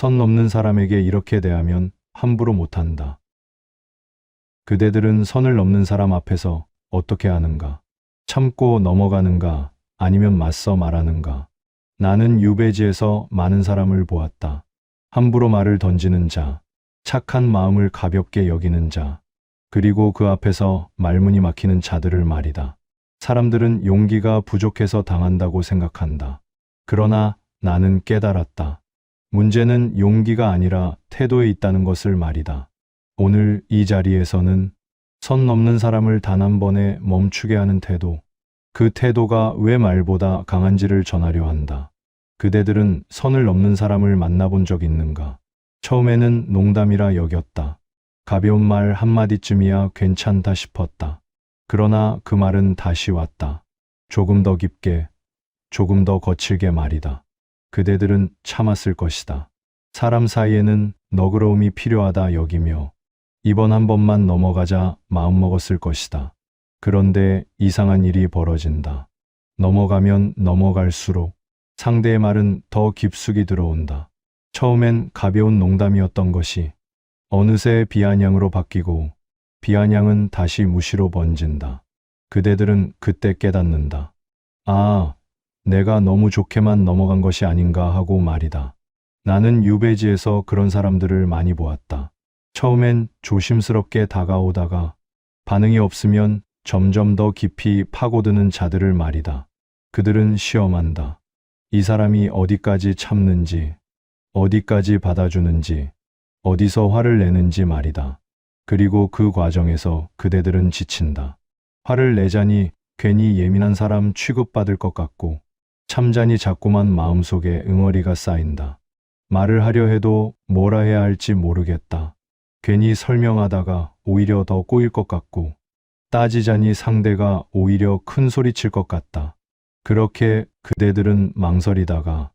선 넘는 사람에게 이렇게 대하면 함부로 못한다. 그대들은 선을 넘는 사람 앞에서 어떻게 하는가? 참고 넘어가는가? 아니면 맞서 말하는가? 나는 유배지에서 많은 사람을 보았다. 함부로 말을 던지는 자, 착한 마음을 가볍게 여기는 자, 그리고 그 앞에서 말문이 막히는 자들을 말이다. 사람들은 용기가 부족해서 당한다고 생각한다. 그러나 나는 깨달았다. 문제는 용기가 아니라 태도에 있다는 것을 말이다. 오늘 이 자리에서는 선 넘는 사람을 단 한 번에 멈추게 하는 태도, 그 태도가 왜 말보다 강한지를 전하려 한다. 그대들은 선을 넘는 사람을 만나본 적 있는가? 처음에는 농담이라 여겼다. 가벼운 말 한마디쯤이야 괜찮다 싶었다. 그러나 그 말은 다시 왔다. 조금 더 깊게, 조금 더 거칠게 말이다. 그대들은 참았을 것이다. 사람 사이에는 너그러움이 필요하다 여기며 이번 한 번만 넘어가자 마음먹었을 것이다. 그런데 이상한 일이 벌어진다. 넘어가면 넘어갈수록 상대의 말은 더 깊숙이 들어온다. 처음엔 가벼운 농담이었던 것이 어느새 비아냥으로 바뀌고 비아냥은 다시 무시로 번진다. 그대들은 그때 깨닫는다. 아, 내가 너무 좋게만 넘어간 것이 아닌가 하고 말이다. 나는 유배지에서 그런 사람들을 많이 보았다. 처음엔 조심스럽게 다가오다가 반응이 없으면 점점 더 깊이 파고드는 자들을 말이다. 그들은 시험한다. 이 사람이 어디까지 참는지, 어디까지 받아주는지, 어디서 화를 내는지 말이다. 그리고 그 과정에서 그대들은 지친다. 화를 내자니 괜히 예민한 사람 취급받을 것 같고 참자니 자꾸만 마음속에 응어리가 쌓인다. 말을 하려 해도 뭐라 해야 할지 모르겠다. 괜히 설명하다가 오히려 더 꼬일 것 같고 따지자니 상대가 오히려 큰 소리 칠 것 같다. 그렇게 그대들은 망설이다가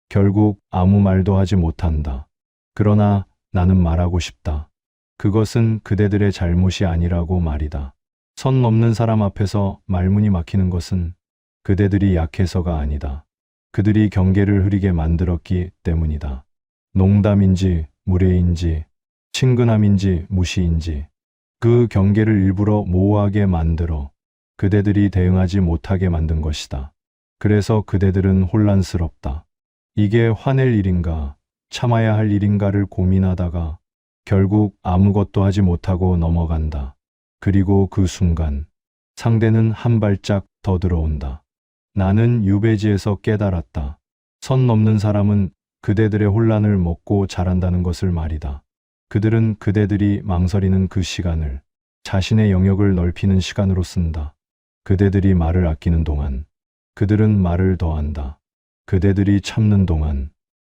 결국 아무 말도 하지 못한다. 그러나 나는 말하고 싶다. 그것은 그대들의 잘못이 아니라고 말이다. 선 넘는 사람 앞에서 말문이 막히는 것은 그대들이 약해서가 아니다. 그들이 경계를 흐리게 만들었기 때문이다. 농담인지 무례인지 친근함인지 무시인지 그 경계를 일부러 모호하게 만들어 그대들이 대응하지 못하게 만든 것이다. 그래서 그대들은 혼란스럽다. 이게 화낼 일인가 참아야 할 일인가를 고민하다가 결국 아무것도 하지 못하고 넘어간다. 그리고 그 순간 상대는 한 발짝 더 들어온다. 나는 유배지에서 깨달았다. 선 넘는 사람은 그대들의 혼란을 먹고 자란다는 것을 말이다. 그들은 그대들이 망설이는 그 시간을 자신의 영역을 넓히는 시간으로 쓴다. 그대들이 말을 아끼는 동안 그들은 말을 더한다. 그대들이 참는 동안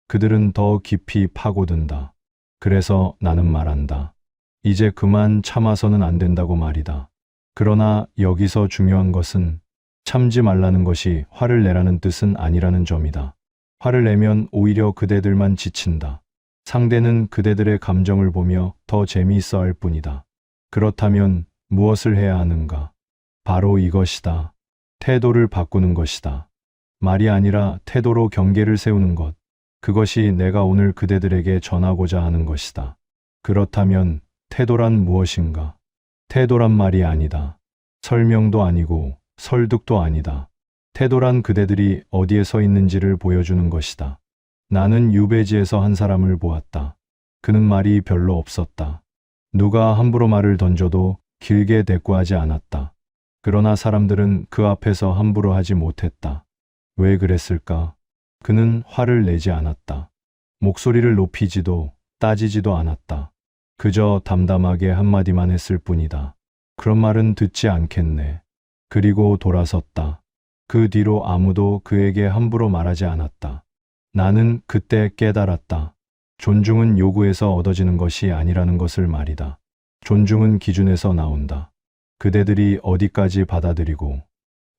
그들은 더 깊이 파고든다. 그래서 나는 말한다. 이제 그만 참아서는 안 된다고 말이다. 그러나 여기서 중요한 것은 참지 말라는 것이 화를 내라는 뜻은 아니라는 점이다. 화를 내면 오히려 그대들만 지친다. 상대는 그대들의 감정을 보며 더 재미있어 할 뿐이다. 그렇다면 무엇을 해야 하는가? 바로 이것이다. 태도를 바꾸는 것이다. 말이 아니라 태도로 경계를 세우는 것. 그것이 내가 오늘 그대들에게 전하고자 하는 것이다. 그렇다면 태도란 무엇인가? 태도란 말이 아니다. 설명도 아니고 설득도 아니다. 태도란 그대들이 어디에 서 있는지를 보여주는 것이다. 나는 유배지에서 한 사람을 보았다. 그는 말이 별로 없었다. 누가 함부로 말을 던져도 길게 대꾸하지 않았다. 그러나 사람들은 그 앞에서 함부로 하지 못했다. 왜 그랬을까? 그는 화를 내지 않았다. 목소리를 높이지도 따지지도 않았다. 그저 담담하게 한마디만 했을 뿐이다. 그런 말은 듣지 않겠네. 그리고 돌아섰다. 그 뒤로 아무도 그에게 함부로 말하지 않았다. 나는 그때 깨달았다. 존중은 요구에서 얻어지는 것이 아니라는 것을 말이다. 존중은 기준에서 나온다. 그대들이 어디까지 받아들이고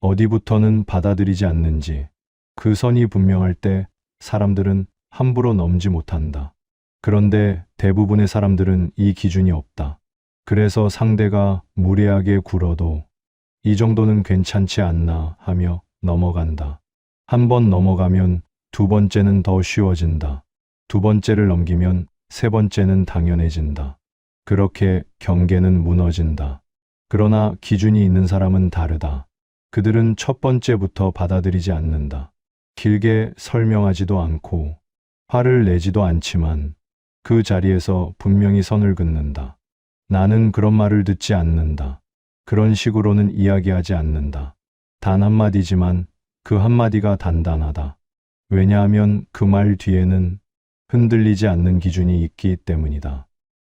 어디부터는 받아들이지 않는지 그 선이 분명할 때 사람들은 함부로 넘지 못한다. 그런데 대부분의 사람들은 이 기준이 없다. 그래서 상대가 무례하게 굴어도 이 정도는 괜찮지 않나 하며 넘어간다. 한 번 넘어가면 두 번째는 더 쉬워진다. 두 번째를 넘기면 세 번째는 당연해진다. 그렇게 경계는 무너진다. 그러나 기준이 있는 사람은 다르다. 그들은 첫 번째부터 받아들이지 않는다. 길게 설명하지도 않고 화를 내지도 않지만 그 자리에서 분명히 선을 긋는다. 나는 그런 말을 듣지 않는다. 그런 식으로는 이야기하지 않는다. 단 한마디지만 그 한마디가 단단하다. 왜냐하면 그 말 뒤에는 흔들리지 않는 기준이 있기 때문이다.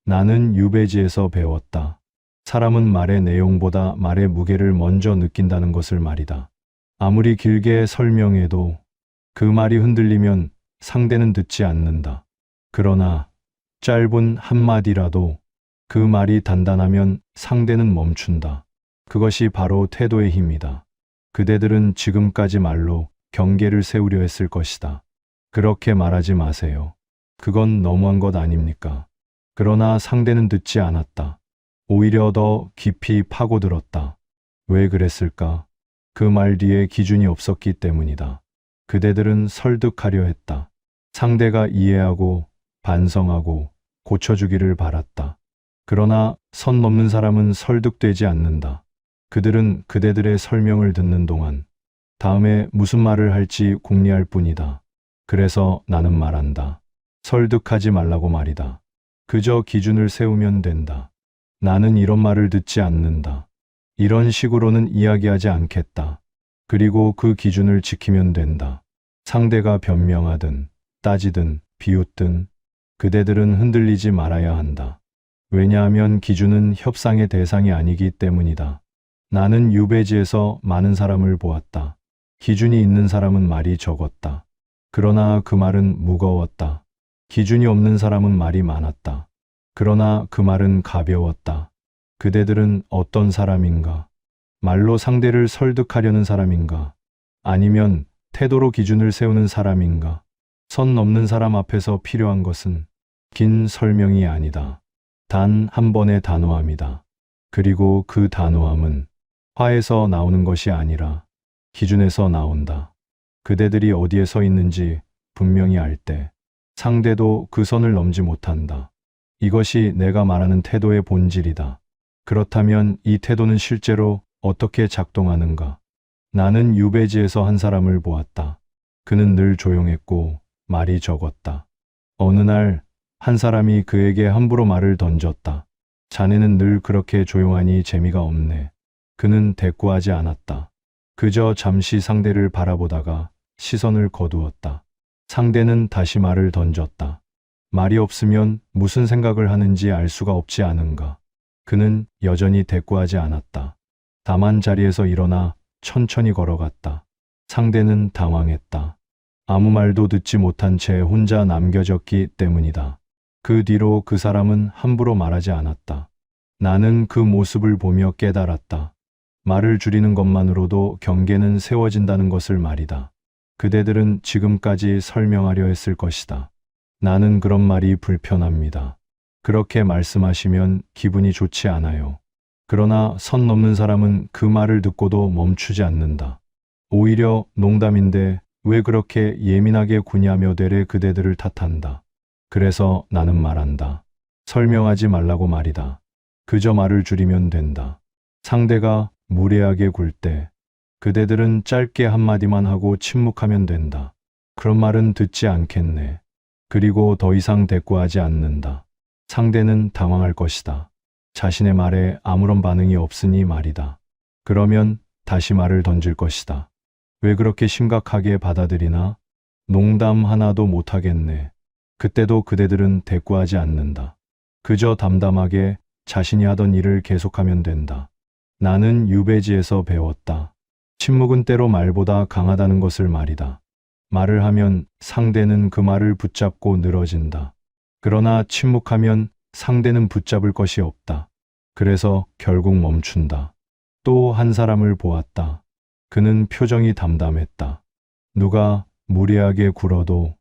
나는 유배지에서 배웠다. 사람은 말의 내용보다 말의 무게를 먼저 느낀다는 것을 말이다. 아무리 길게 설명해도 그 말이 흔들리면 상대는 듣지 않는다. 그러나 짧은 한마디라도 그 말이 단단하면 상대는 멈춘다. 그것이 바로 태도의 힘이다. 그대들은 지금까지 말로 경계를 세우려 했을 것이다. 그렇게 말하지 마세요. 그건 너무한 것 아닙니까? 그러나 상대는 듣지 않았다. 오히려 더 깊이 파고들었다. 왜 그랬을까? 그 말 뒤에 기준이 없었기 때문이다. 그대들은 설득하려 했다. 상대가 이해하고 반성하고 고쳐주기를 바랐다. 그러나 선 넘는 사람은 설득되지 않는다. 그들은 그대들의 설명을 듣는 동안 다음에 무슨 말을 할지 궁리할 뿐이다. 그래서 나는 말한다. 설득하지 말라고 말이다. 그저 기준을 세우면 된다. 나는 이런 말을 듣지 않는다. 이런 식으로는 이야기하지 않겠다. 그리고 그 기준을 지키면 된다. 상대가 변명하든 따지든 비웃든 그대들은 흔들리지 말아야 한다. 왜냐하면 기준은 협상의 대상이 아니기 때문이다. 나는 유배지에서 많은 사람을 보았다. 기준이 있는 사람은 말이 적었다. 그러나 그 말은 무거웠다. 기준이 없는 사람은 말이 많았다. 그러나 그 말은 가벼웠다. 그대들은 어떤 사람인가? 말로 상대를 설득하려는 사람인가? 아니면 태도로 기준을 세우는 사람인가? 선 넘는 사람 앞에서 필요한 것은 긴 설명이 아니다. 단 한 번의 단호함이다. 그리고 그 단호함은 화에서 나오는 것이 아니라 기준에서 나온다. 그대들이 어디에 서 있는지 분명히 알 때 상대도 그 선을 넘지 못한다. 이것이 내가 말하는 태도의 본질이다. 그렇다면 이 태도는 실제로 어떻게 작동하는가? 나는 유배지에서 한 사람을 보았다. 그는 늘 조용했고 말이 적었다. 어느 날 한 사람이 그에게 함부로 말을 던졌다. 자네는 늘 그렇게 조용하니 재미가 없네. 그는 대꾸하지 않았다. 그저 잠시 상대를 바라보다가 시선을 거두었다. 상대는 다시 말을 던졌다. 말이 없으면 무슨 생각을 하는지 알 수가 없지 않은가. 그는 여전히 대꾸하지 않았다. 다만 자리에서 일어나 천천히 걸어갔다. 상대는 당황했다. 아무 말도 듣지 못한 채 혼자 남겨졌기 때문이다. 그 뒤로 그 사람은 함부로 말하지 않았다. 나는 그 모습을 보며 깨달았다. 말을 줄이는 것만으로도 경계는 세워진다는 것을 말이다. 그대들은 지금까지 설명하려 했을 것이다. 나는 그런 말이 불편합니다. 그렇게 말씀하시면 기분이 좋지 않아요. 그러나 선 넘는 사람은 그 말을 듣고도 멈추지 않는다. 오히려 농담인데 왜 그렇게 예민하게 구냐며 되레 그대들을 탓한다. 그래서 나는 말한다. 설명하지 말라고 말이다. 그저 말을 줄이면 된다. 상대가 무례하게 굴 때 그대들은 짧게 한마디만 하고 침묵하면 된다. 그런 말은 듣지 않겠네. 그리고 더 이상 대꾸하지 않는다. 상대는 당황할 것이다. 자신의 말에 아무런 반응이 없으니 말이다. 그러면 다시 말을 던질 것이다. 왜 그렇게 심각하게 받아들이나? 농담 하나도 못하겠네. 그때도 그대들은 대꾸하지 않는다. 그저 담담하게 자신이 하던 일을 계속하면 된다. 나는 유배지에서 배웠다. 침묵은 때로 말보다 강하다는 것을 말이다. 말을 하면 상대는 그 말을 붙잡고 늘어진다. 그러나 침묵하면 상대는 붙잡을 것이 없다. 그래서 결국 멈춘다. 또 한 사람을 보았다. 그는 표정이 담담했다. 누가 무례하게 굴어도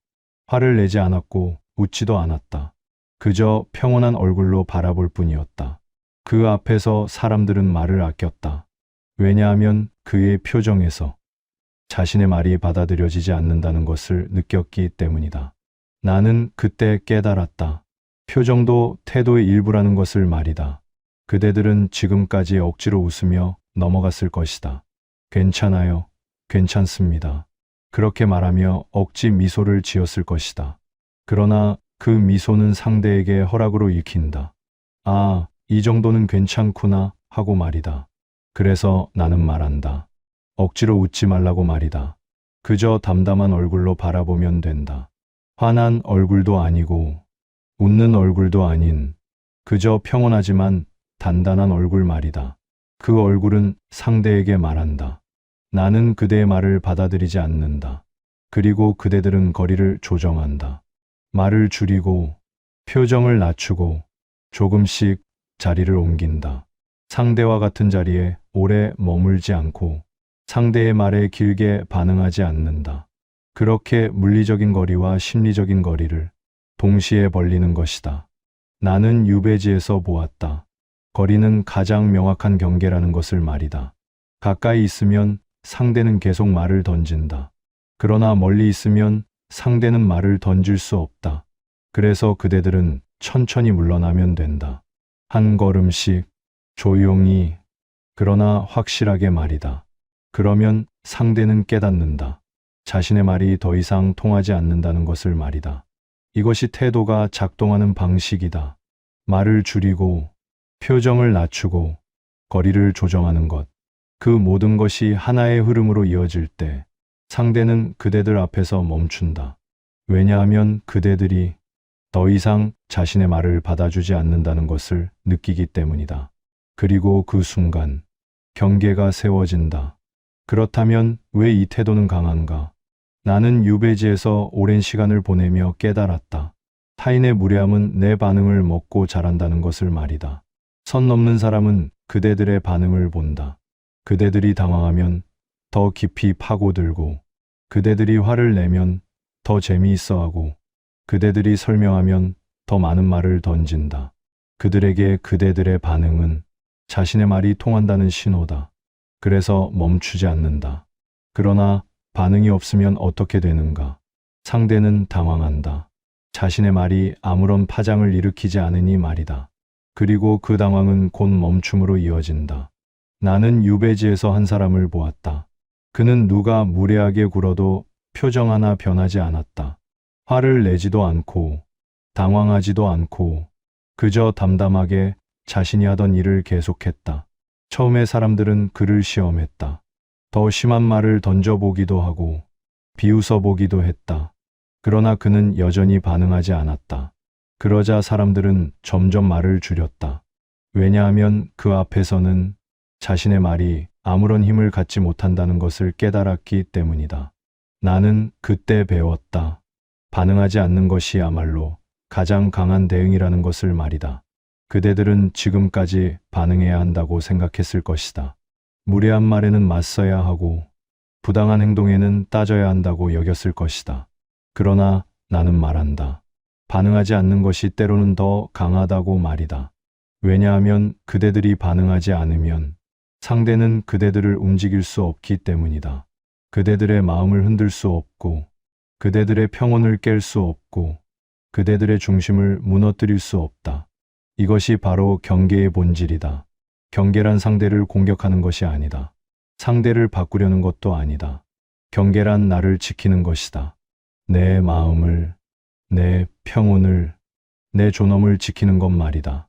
화를 내지 않았고 웃지도 않았다. 그저 평온한 얼굴로 바라볼 뿐이었다. 그 앞에서 사람들은 말을 아꼈다. 왜냐하면 그의 표정에서 자신의 말이 받아들여지지 않는다는 것을 느꼈기 때문이다. 나는 그때 깨달았다. 표정도 태도의 일부라는 것을 말이다. 그대들은 지금까지 억지로 웃으며 넘어갔을 것이다. 괜찮아요. 괜찮습니다. 그렇게 말하며 억지 미소를 지었을 것이다. 그러나 그 미소는 상대에게 허락으로 읽힌다. 아, 이 정도는 괜찮구나 하고 말이다. 그래서 나는 말한다. 억지로 웃지 말라고 말이다. 그저 담담한 얼굴로 바라보면 된다. 화난 얼굴도 아니고 웃는 얼굴도 아닌 그저 평온하지만 단단한 얼굴 말이다. 그 얼굴은 상대에게 말한다. 나는 그대의 말을 받아들이지 않는다. 그리고 그대들은 거리를 조정한다. 말을 줄이고 표정을 낮추고 조금씩 자리를 옮긴다. 상대와 같은 자리에 오래 머물지 않고 상대의 말에 길게 반응하지 않는다. 그렇게 물리적인 거리와 심리적인 거리를 동시에 벌리는 것이다. 나는 유배지에서 보았다. 거리는 가장 명확한 경계라는 것을 말이다. 가까이 있으면 상대는 계속 말을 던진다. 그러나 멀리 있으면 상대는 말을 던질 수 없다. 그래서 그대들은 천천히 물러나면 된다. 한 걸음씩, 조용히, 그러나 확실하게 말이다. 그러면 상대는 깨닫는다. 자신의 말이 더 이상 통하지 않는다는 것을 말이다. 이것이 태도가 작동하는 방식이다. 말을 줄이고, 표정을 낮추고, 거리를 조정하는 것. 그 모든 것이 하나의 흐름으로 이어질 때 상대는 그대들 앞에서 멈춘다. 왜냐하면 그대들이 더 이상 자신의 말을 받아주지 않는다는 것을 느끼기 때문이다. 그리고 그 순간 경계가 세워진다. 그렇다면 왜 이 태도는 강한가? 나는 유배지에서 오랜 시간을 보내며 깨달았다. 타인의 무례함은 내 반응을 먹고 자란다는 것을 말이다. 선 넘는 사람은 그대들의 반응을 본다. 그대들이 당황하면 더 깊이 파고들고, 그대들이 화를 내면 더 재미있어하고, 그대들이 설명하면 더 많은 말을 던진다. 그들에게 그대들의 반응은 자신의 말이 통한다는 신호다. 그래서 멈추지 않는다. 그러나 반응이 없으면 어떻게 되는가? 상대는 당황한다. 자신의 말이 아무런 파장을 일으키지 않으니 말이다. 그리고 그 당황은 곧 멈춤으로 이어진다. 나는 유배지에서 한 사람을 보았다. 그는 누가 무례하게 굴어도 표정 하나 변하지 않았다. 화를 내지도 않고 당황하지도 않고 그저 담담하게 자신이 하던 일을 계속했다. 처음에 사람들은 그를 시험했다. 더 심한 말을 던져보기도 하고 비웃어보기도 했다. 그러나 그는 여전히 반응하지 않았다. 그러자 사람들은 점점 말을 줄였다. 왜냐하면 그 앞에서는 자신의 말이 아무런 힘을 갖지 못한다는 것을 깨달았기 때문이다. 나는 그때 배웠다. 반응하지 않는 것이야말로 가장 강한 대응이라는 것을 말이다. 그대들은 지금까지 반응해야 한다고 생각했을 것이다. 무례한 말에는 맞서야 하고 부당한 행동에는 따져야 한다고 여겼을 것이다. 그러나 나는 말한다. 반응하지 않는 것이 때로는 더 강하다고 말이다. 왜냐하면 그대들이 반응하지 않으면 상대는 그대들을 움직일 수 없기 때문이다. 그대들의 마음을 흔들 수 없고, 그대들의 평온을 깰 수 없고, 그대들의 중심을 무너뜨릴 수 없다. 이것이 바로 경계의 본질이다. 경계란 상대를 공격하는 것이 아니다. 상대를 바꾸려는 것도 아니다. 경계란 나를 지키는 것이다. 내 마음을, 내 평온을, 내 존엄을 지키는 것 말이다.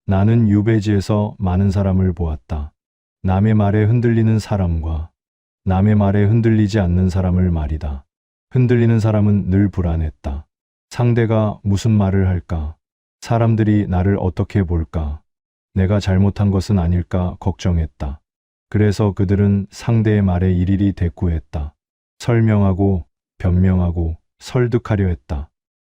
나는 유배지에서 많은 사람을 보았다. 남의 말에 흔들리는 사람과 남의 말에 흔들리지 않는 사람을 말이다. 흔들리는 사람은 늘 불안했다. 상대가 무슨 말을 할까? 사람들이 나를 어떻게 볼까? 내가 잘못한 것은 아닐까 걱정했다. 그래서 그들은 상대의 말에 일일이 대꾸했다. 설명하고 변명하고 설득하려 했다.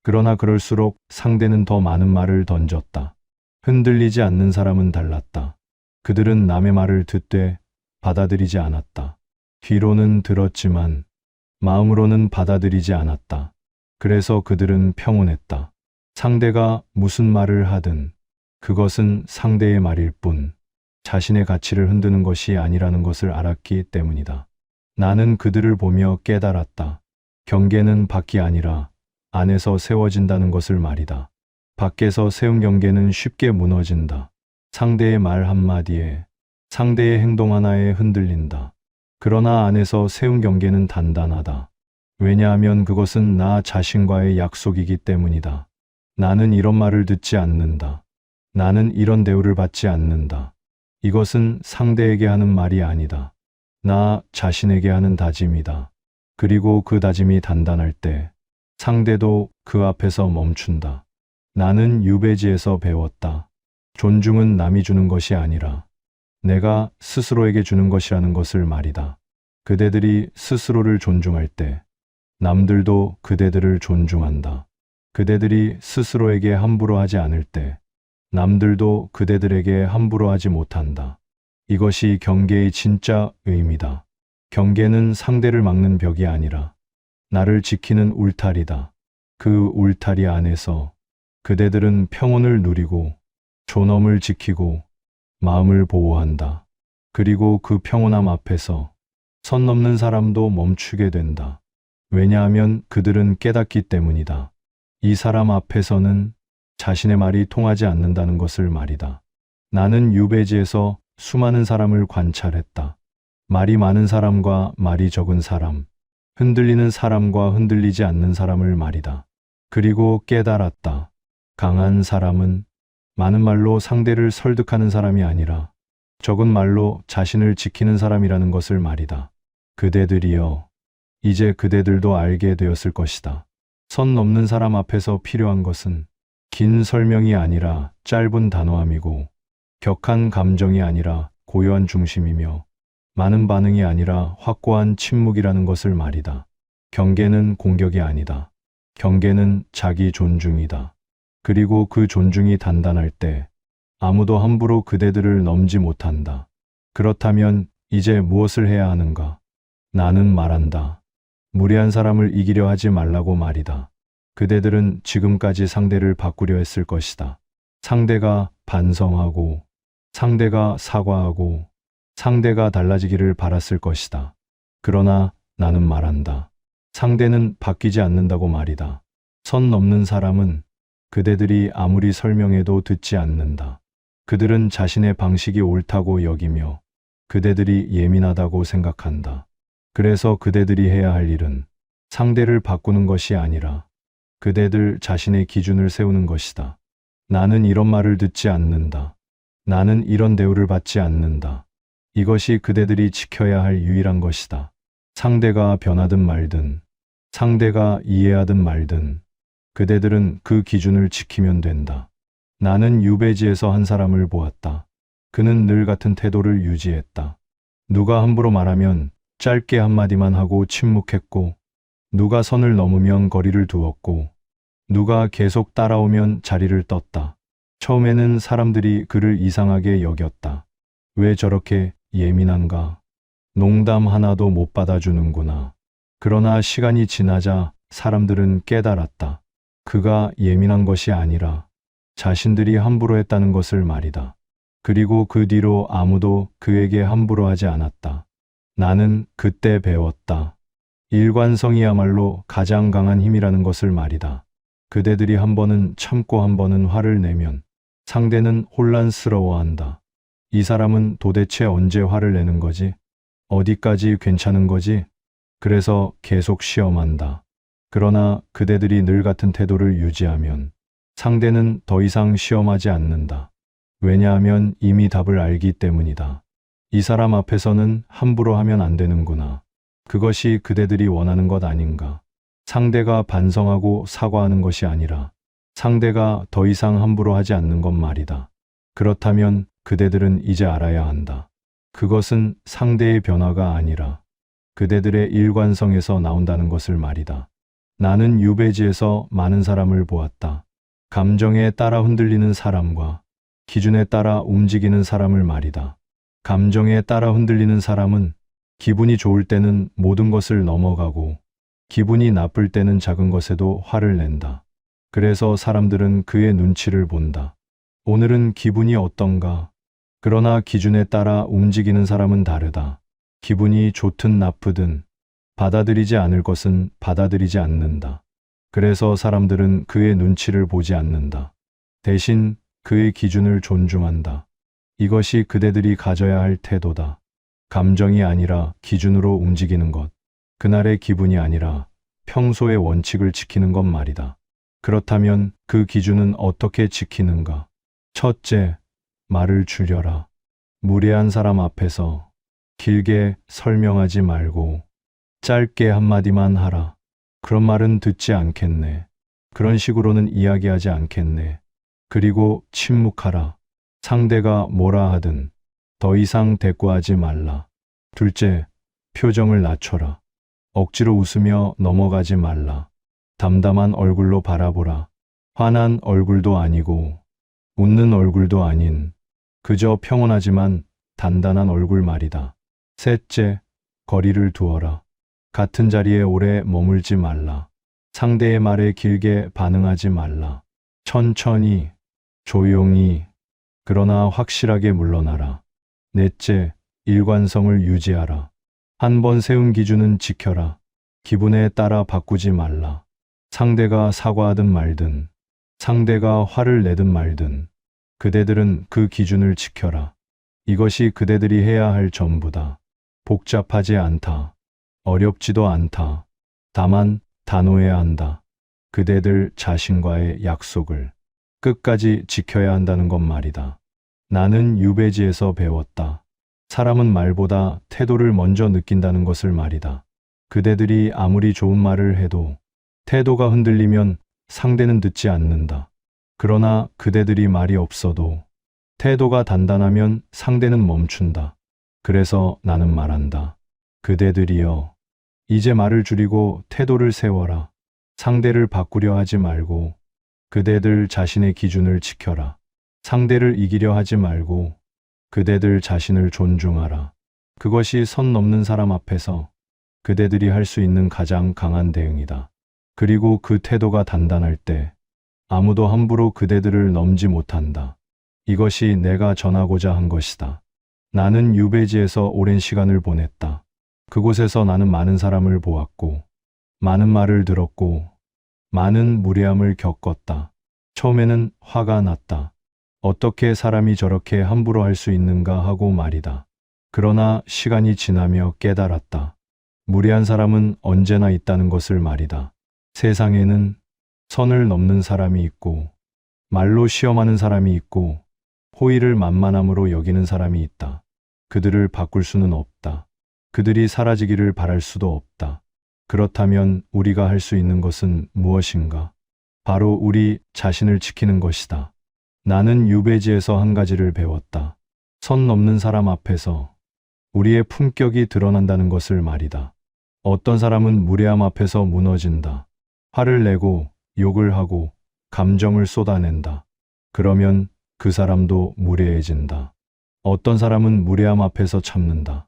그러나 그럴수록 상대는 더 많은 말을 던졌다. 흔들리지 않는 사람은 달랐다. 그들은 남의 말을 듣되 받아들이지 않았다. 귀로는 들었지만 마음으로는 받아들이지 않았다. 그래서 그들은 평온했다. 상대가 무슨 말을 하든 그것은 상대의 말일 뿐 자신의 가치를 흔드는 것이 아니라는 것을 알았기 때문이다. 나는 그들을 보며 깨달았다. 경계는 밖이 아니라 안에서 세워진다는 것을 말이다. 밖에서 세운 경계는 쉽게 무너진다. 상대의 말 한마디에, 상대의 행동 하나에 흔들린다. 그러나 안에서 세운 경계는 단단하다. 왜냐하면 그것은 나 자신과의 약속이기 때문이다. 나는 이런 말을 듣지 않는다. 나는 이런 대우를 받지 않는다. 이것은 상대에게 하는 말이 아니다. 나 자신에게 하는 다짐이다. 그리고 그 다짐이 단단할 때 상대도 그 앞에서 멈춘다. 나는 유배지에서 배웠다. 존중은 남이 주는 것이 아니라 내가 스스로에게 주는 것이라는 것을 말이다. 그대들이 스스로를 존중할 때 남들도 그대들을 존중한다. 그대들이 스스로에게 함부로 하지 않을 때 남들도 그대들에게 함부로 하지 못한다. 이것이 경계의 진짜 의미다. 경계는 상대를 막는 벽이 아니라 나를 지키는 울타리다. 그 울타리 안에서 그대들은 평온을 누리고 존엄을 지키고 마음을 보호한다. 그리고 그 평온함 앞에서 선 넘는 사람도 멈추게 된다. 왜냐하면 그들은 깨닫기 때문이다. 이 사람 앞에서는 자신의 말이 통하지 않는다는 것을 말이다. 나는 유배지에서 수많은 사람을 관찰했다. 말이 많은 사람과 말이 적은 사람, 흔들리는 사람과 흔들리지 않는 사람을 말이다. 그리고 깨달았다. 강한 사람은 많은 말로 상대를 설득하는 사람이 아니라 적은 말로 자신을 지키는 사람이라는 것을 말이다. 그대들이여, 이제 그대들도 알게 되었을 것이다. 선 넘는 사람 앞에서 필요한 것은 긴 설명이 아니라 짧은 단호함이고, 격한 감정이 아니라 고요한 중심이며, 많은 반응이 아니라 확고한 침묵이라는 것을 말이다. 경계는 공격이 아니다. 경계는 자기 존중이다. 그리고 그 존중이 단단할 때 아무도 함부로 그대들을 넘지 못한다. 그렇다면 이제 무엇을 해야 하는가? 나는 말한다. 무례한 사람을 이기려 하지 말라고 말이다. 그대들은 지금까지 상대를 바꾸려 했을 것이다. 상대가 반성하고, 상대가 사과하고, 상대가 달라지기를 바랐을 것이다. 그러나 나는 말한다. 상대는 바뀌지 않는다고 말이다. 선 넘는 사람은 그대들이 아무리 설명해도 듣지 않는다. 그들은 자신의 방식이 옳다고 여기며 그대들이 예민하다고 생각한다. 그래서 그대들이 해야 할 일은 상대를 바꾸는 것이 아니라 그대들 자신의 기준을 세우는 것이다. 나는 이런 말을 듣지 않는다. 나는 이런 대우를 받지 않는다. 이것이 그대들이 지켜야 할 유일한 것이다. 상대가 변하든 말든, 상대가 이해하든 말든, 그대들은 그 기준을 지키면 된다. 나는 유배지에서 한 사람을 보았다. 그는 늘 같은 태도를 유지했다. 누가 함부로 말하면 짧게 한마디만 하고 침묵했고, 누가 선을 넘으면 거리를 두었고, 누가 계속 따라오면 자리를 떴다. 처음에는 사람들이 그를 이상하게 여겼다. 왜 저렇게 예민한가? 농담 하나도 못 받아주는구나. 그러나 시간이 지나자 사람들은 깨달았다. 그가 예민한 것이 아니라 자신들이 함부로 했다는 것을 말이다. 그리고 그 뒤로 아무도 그에게 함부로 하지 않았다. 나는 그때 배웠다. 일관성이야말로 가장 강한 힘이라는 것을 말이다. 그대들이 한 번은 참고 한 번은 화를 내면 상대는 혼란스러워한다. 이 사람은 도대체 언제 화를 내는 거지? 어디까지 괜찮은 거지? 그래서 계속 시험한다. 그러나 그대들이 늘 같은 태도를 유지하면 상대는 더 이상 시험하지 않는다. 왜냐하면 이미 답을 알기 때문이다. 이 사람 앞에서는 함부로 하면 안 되는구나. 그것이 그대들이 원하는 것 아닌가. 상대가 반성하고 사과하는 것이 아니라 상대가 더 이상 함부로 하지 않는 것 말이다. 그렇다면 그대들은 이제 알아야 한다. 그것은 상대의 변화가 아니라 그대들의 일관성에서 나온다는 것을 말이다. 나는 유배지에서 많은 사람을 보았다. 감정에 따라 흔들리는 사람과 기준에 따라 움직이는 사람을 말이다. 감정에 따라 흔들리는 사람은 기분이 좋을 때는 모든 것을 넘어가고 기분이 나쁠 때는 작은 것에도 화를 낸다. 그래서 사람들은 그의 눈치를 본다. 오늘은 기분이 어떤가? 그러나 기준에 따라 움직이는 사람은 다르다. 기분이 좋든 나쁘든 받아들이지 않을 것은 받아들이지 않는다. 그래서 사람들은 그의 눈치를 보지 않는다. 대신 그의 기준을 존중한다. 이것이 그대들이 가져야 할 태도다. 감정이 아니라 기준으로 움직이는 것. 그날의 기분이 아니라 평소의 원칙을 지키는 것 말이다. 그렇다면 그 기준은 어떻게 지키는가? 첫째, 말을 줄여라. 무례한 사람 앞에서 길게 설명하지 말고 짧게 한마디만 하라. 그런 말은 듣지 않겠네. 그런 식으로는 이야기하지 않겠네. 그리고 침묵하라. 상대가 뭐라 하든 더 이상 대꾸하지 말라. 둘째, 표정을 낮춰라. 억지로 웃으며 넘어가지 말라. 담담한 얼굴로 바라보라. 화난 얼굴도 아니고 웃는 얼굴도 아닌 그저 평온하지만 단단한 얼굴 말이다. 셋째, 거리를 두어라. 같은 자리에 오래 머물지 말라. 상대의 말에 길게 반응하지 말라. 천천히, 조용히, 그러나 확실하게 물러나라. 넷째, 일관성을 유지하라. 한 번 세운 기준은 지켜라. 기분에 따라 바꾸지 말라. 상대가 사과하든 말든, 상대가 화를 내든 말든, 그대들은 그 기준을 지켜라. 이것이 그대들이 해야 할 전부다. 복잡하지 않다. 어렵지도 않다. 다만 단호해야 한다. 그대들 자신과의 약속을 끝까지 지켜야 한다는 것 말이다. 나는 유배지에서 배웠다. 사람은 말보다 태도를 먼저 느낀다는 것을 말이다. 그대들이 아무리 좋은 말을 해도 태도가 흔들리면 상대는 듣지 않는다. 그러나 그대들이 말이 없어도 태도가 단단하면 상대는 멈춘다. 그래서 나는 말한다. 그대들이여, 이제 말을 줄이고 태도를 세워라. 상대를 바꾸려 하지 말고 그대들 자신의 기준을 지켜라. 상대를 이기려 하지 말고 그대들 자신을 존중하라. 그것이 선 넘는 사람 앞에서 그대들이 할 수 있는 가장 강한 대응이다. 그리고 그 태도가 단단할 때 아무도 함부로 그대들을 넘지 못한다. 이것이 내가 전하고자 한 것이다. 나는 유배지에서 오랜 시간을 보냈다. 그곳에서 나는 많은 사람을 보았고, 많은 말을 들었고, 많은 무례함을 겪었다. 처음에는 화가 났다. 어떻게 사람이 저렇게 함부로 할 수 있는가 하고 말이다. 그러나 시간이 지나며 깨달았다. 무례한 사람은 언제나 있다는 것을 말이다. 세상에는 선을 넘는 사람이 있고, 말로 시험하는 사람이 있고, 호의를 만만함으로 여기는 사람이 있다. 그들을 바꿀 수는 없다. 그들이 사라지기를 바랄 수도 없다. 그렇다면 우리가 할 수 있는 것은 무엇인가? 바로 우리 자신을 지키는 것이다. 나는 유배지에서 한 가지를 배웠다. 선 넘는 사람 앞에서 우리의 품격이 드러난다는 것을 말이다. 어떤 사람은 무례함 앞에서 무너진다. 화를 내고 욕을 하고 감정을 쏟아낸다. 그러면 그 사람도 무례해진다. 어떤 사람은 무례함 앞에서 참는다.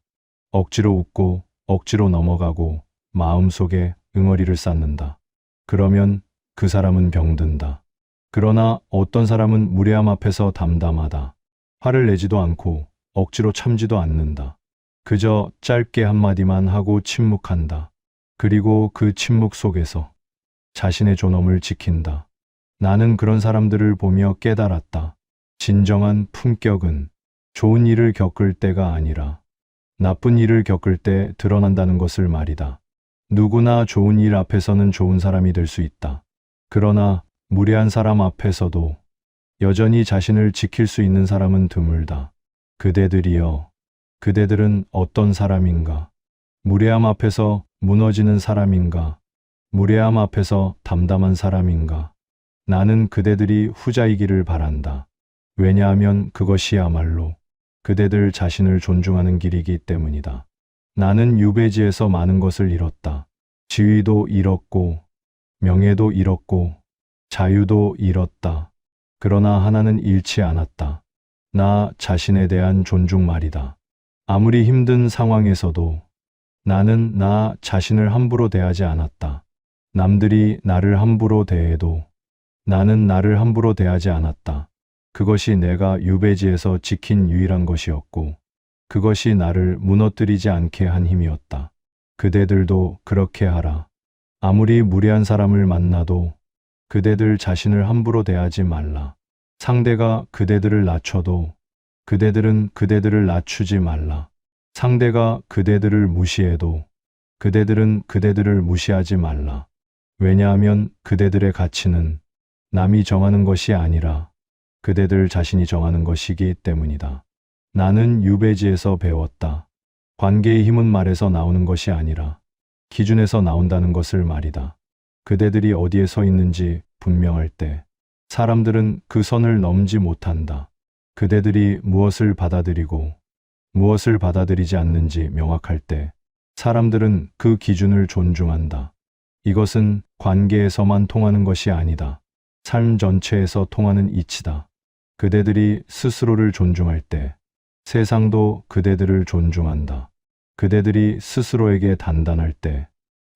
억지로 웃고 억지로 넘어가고 마음속에 응어리를 쌓는다. 그러면 그 사람은 병든다. 그러나 어떤 사람은 무례함 앞에서 담담하다. 화를 내지도 않고 억지로 참지도 않는다. 그저 짧게 한마디만 하고 침묵한다. 그리고 그 침묵 속에서 자신의 존엄을 지킨다. 나는 그런 사람들을 보며 깨달았다. 진정한 품격은 좋은 일을 겪을 때가 아니라 나쁜 일을 겪을 때 드러난다는 것을 말이다. 누구나 좋은 일 앞에서는 좋은 사람이 될 수 있다. 그러나 무례한 사람 앞에서도 여전히 자신을 지킬 수 있는 사람은 드물다. 그대들이여, 그대들은 어떤 사람인가? 무례함 앞에서 무너지는 사람인가? 무례함 앞에서 담담한 사람인가? 나는 그대들이 후자이기를 바란다. 왜냐하면 그것이야말로 그대들 자신을 존중하는 길이기 때문이다. 나는 유배지에서 많은 것을 잃었다. 지위도 잃었고, 명예도 잃었고, 자유도 잃었다. 그러나 하나는 잃지 않았다. 나 자신에 대한 존중 말이다. 아무리 힘든 상황에서도 나는 나 자신을 함부로 대하지 않았다. 남들이 나를 함부로 대해도 나는 나를 함부로 대하지 않았다. 그것이 내가 유배지에서 지킨 유일한 것이었고, 그것이 나를 무너뜨리지 않게 한 힘이었다. 그대들도 그렇게 하라. 아무리 무례한 사람을 만나도 그대들 자신을 함부로 대하지 말라. 상대가 그대들을 낮춰도 그대들은 그대들을 낮추지 말라. 상대가 그대들을 무시해도 그대들은 그대들을 무시하지 말라. 왜냐하면 그대들의 가치는 남이 정하는 것이 아니라 그대들 자신이 정하는 것이기 때문이다. 나는 유배지에서 배웠다. 관계의 힘은 말에서 나오는 것이 아니라 기준에서 나온다는 것을 말이다. 그대들이 어디에 서 있는지 분명할 때 사람들은 그 선을 넘지 못한다. 그대들이 무엇을 받아들이고 무엇을 받아들이지 않는지 명확할 때 사람들은 그 기준을 존중한다. 이것은 관계에서만 통하는 것이 아니다. 삶 전체에서 통하는 이치다. 그대들이 스스로를 존중할 때 세상도 그대들을 존중한다. 그대들이 스스로에게 단단할 때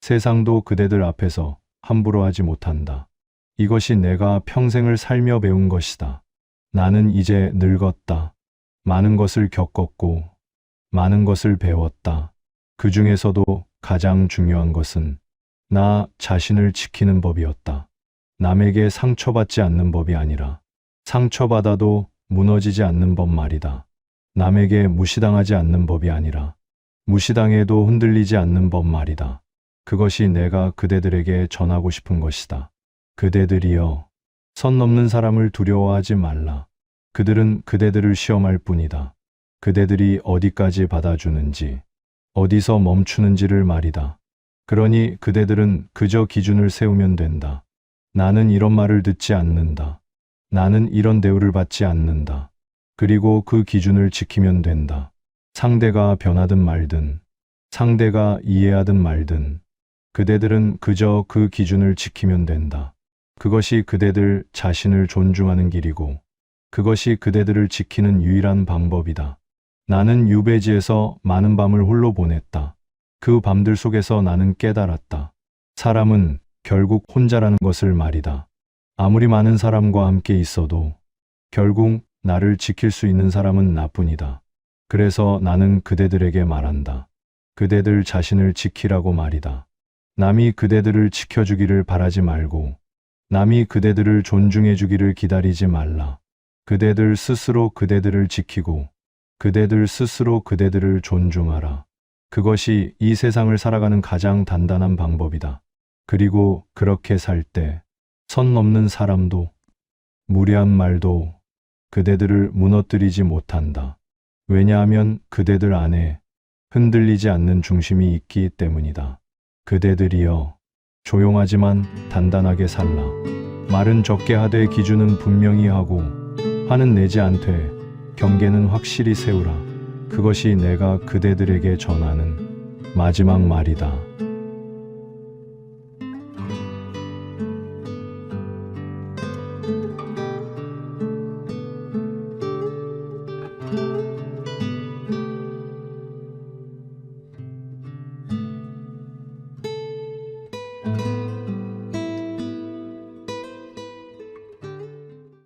세상도 그대들 앞에서 함부로 하지 못한다. 이것이 내가 평생을 살며 배운 것이다. 나는 이제 늙었다. 많은 것을 겪었고 많은 것을 배웠다. 그 중에서도 가장 중요한 것은 나 자신을 지키는 법이었다. 남에게 상처받지 않는 법이 아니라 상처받아도 무너지지 않는 법 말이다. 남에게 무시당하지 않는 법이 아니라 무시당해도 흔들리지 않는 법 말이다. 그것이 내가 그대들에게 전하고 싶은 것이다. 그대들이여, 선 넘는 사람을 두려워하지 말라. 그들은 그대들을 시험할 뿐이다. 그대들이 어디까지 받아주는지, 어디서 멈추는지를 말이다. 그러니 그대들은 그저 기준을 세우면 된다. 나는 이런 말을 듣지 않는다. 나는 이런 대우를 받지 않는다. 그리고 그 기준을 지키면 된다. 상대가 변하든 말든, 상대가 이해하든 말든, 그대들은 그저 그 기준을 지키면 된다. 그것이 그대들 자신을 존중하는 길이고, 그것이 그대들을 지키는 유일한 방법이다. 나는 유배지에서 많은 밤을 홀로 보냈다. 그 밤들 속에서 나는 깨달았다. 사람은 결국 혼자라는 것을 말이다. 아무리 많은 사람과 함께 있어도 결국 나를 지킬 수 있는 사람은 나뿐이다. 그래서 나는 그대들에게 말한다. 그대들 자신을 지키라고 말이다. 남이 그대들을 지켜주기를 바라지 말고 남이 그대들을 존중해 주기를 기다리지 말라. 그대들 스스로 그대들을 지키고 그대들 스스로 그대들을 존중하라. 그것이 이 세상을 살아가는 가장 단단한 방법이다. 그리고 그렇게 살 때 선 넘는 사람도 무례한 말도 그대들을 무너뜨리지 못한다. 왜냐하면 그대들 안에 흔들리지 않는 중심이 있기 때문이다. 그대들이여, 조용하지만 단단하게 살라. 말은 적게 하되 기준은 분명히 하고 화는 내지 않되 경계는 확실히 세우라. 그것이 내가 그대들에게 전하는 마지막 말이다.